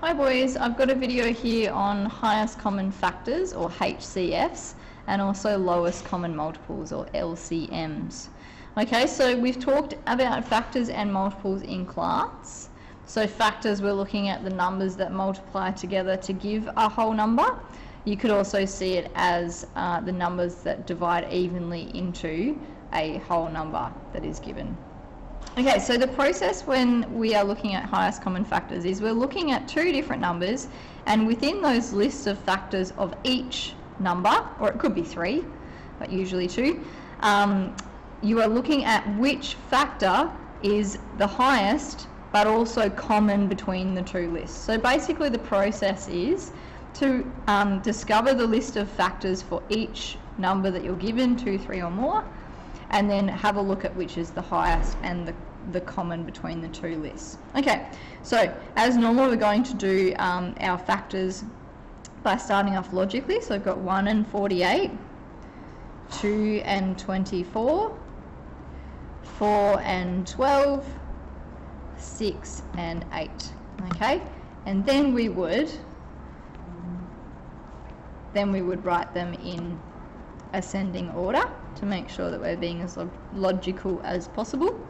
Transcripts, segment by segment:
Hi boys, I've got a video here on highest common factors or HCFs and also lowest common multiples or LCMs. Okay, so we've talked about factors and multiples in class. So factors, we're looking at the numbers that multiply together to give a whole number. You could also see it as the numbers that divide evenly into a whole number that is given. Okay, so the process when we are looking at highest common factors is we're looking at two different numbers, and within those lists of factors of each number, or it could be three, but usually two, you are looking at which factor is the highest but also common between the two lists. So basically the process is to discover the list of factors for each number that you're given, 2, 3 or more, and then have a look at which is the highest and the common between the two lists. Okay, so as normal we're going to do our factors by starting off logically. So I've got 1 and 48, 2 and 24, 4 and 12, 6 and 8. Okay, and then we would write them in ascending order to make sure that we're being as logical as possible.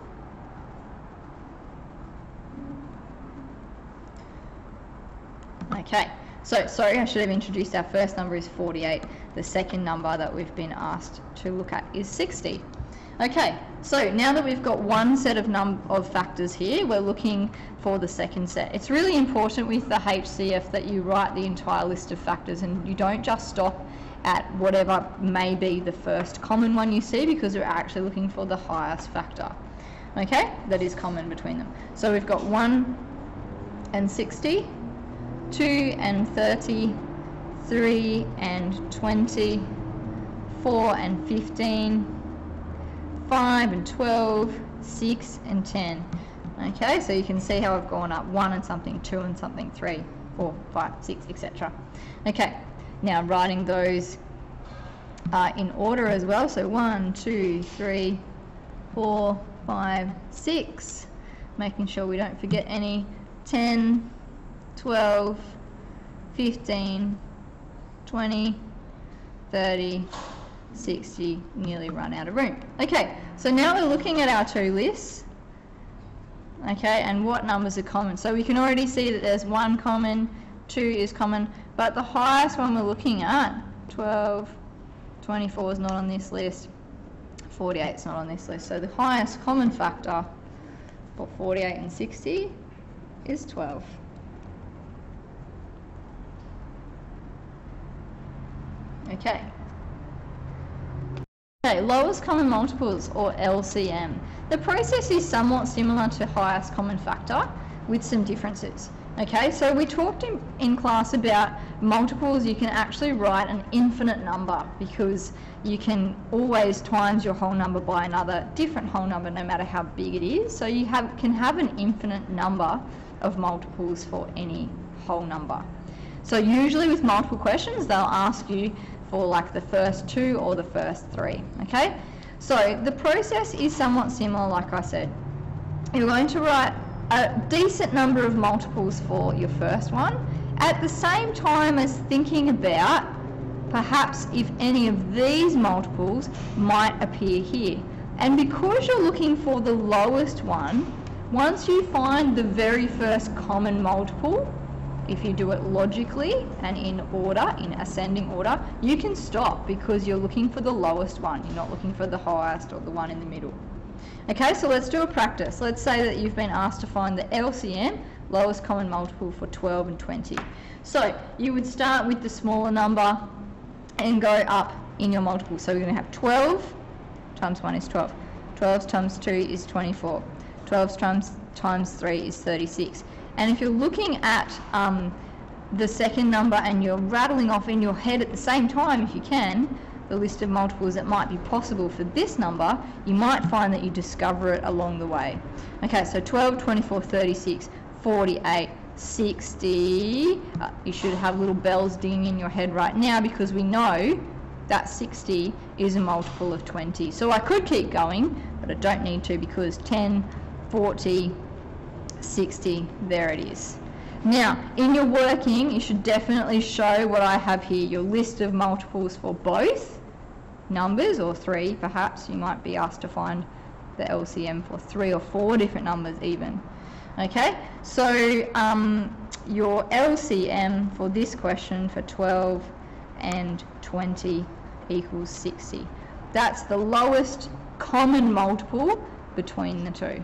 Okay, so sorry, I should have introduced our first number is 48. The second number that we've been asked to look at is 60. Okay, so now that we've got one set of factors here, we're looking for the second set. It's really important with the HCF that you write the entire list of factors and you don't just stop at whatever may be the first common one you see, because we're actually looking for the highest factor, okay, that is common between them. So we've got 1 and 60, 2 and 30, 3 and 20, 4 and 15, 5 and 12, 6 and 10. Okay, so you can see how I've gone up 1 and something, 2 and something, 3, 4, 5, 6, etc. Okay, now writing those in order as well. So 1, 2, 3, 4, 5, 6. Making sure we don't forget any. 10, 12, 15, 20, 30, 60, nearly run out of room. Okay, so now we're looking at our two lists, okay, and what numbers are common. So we can already see that there's 1 common, 2 is common, but the highest one we're looking at, 12, 24 is not on this list, 48 is not on this list. So the highest common factor for 48 and 60 is 12. Okay. Okay, lowest common multiples or LCM. The process is somewhat similar to highest common factor with some differences. Okay, so we talked in class about multiples. You can actually write an infinite number because you can always times your whole number by another different whole number no matter how big it is. So you can have an infinite number of multiples for any whole number. So usually with multiple questions they'll ask you for like the first 2 or the first 3. Okay, so the process is somewhat similar. Like I said, you're going to write a decent number of multiples for your first one at the same time as thinking about perhaps if any of these multiples might appear here. And because you're looking for the lowest one, once you find the very first common multiple, if you do it logically and in order, in ascending order, you can stop because you're looking for the lowest one. You're not looking for the highest or the one in the middle. Okay, so let's do a practice. Let's say that you've been asked to find the LCM, lowest common multiple, for 12 and 20. So you would start with the smaller number and go up in your multiple. So we're going to have 12 times 1 is 12. 12 times 2 is 24. 12 times 3 is 36. And if you're looking at the second number and you're rattling off in your head at the same time, if you can, the list of multiples that might be possible for this number, you might find that you discover it along the way. Okay, so 12, 24, 36, 48, 60. You should have little bells dinging in your head right now because we know that 60 is a multiple of 20. So I could keep going, but I don't need to because 10, 40, 60, there it is. Now, in your working, you should definitely show what I have here, your list of multiples for both numbers, or 3 perhaps. You might be asked to find the LCM for 3 or 4 different numbers even. Okay, so your LCM for this question for 12 and 20 equals 60. That's the lowest common multiple between the two.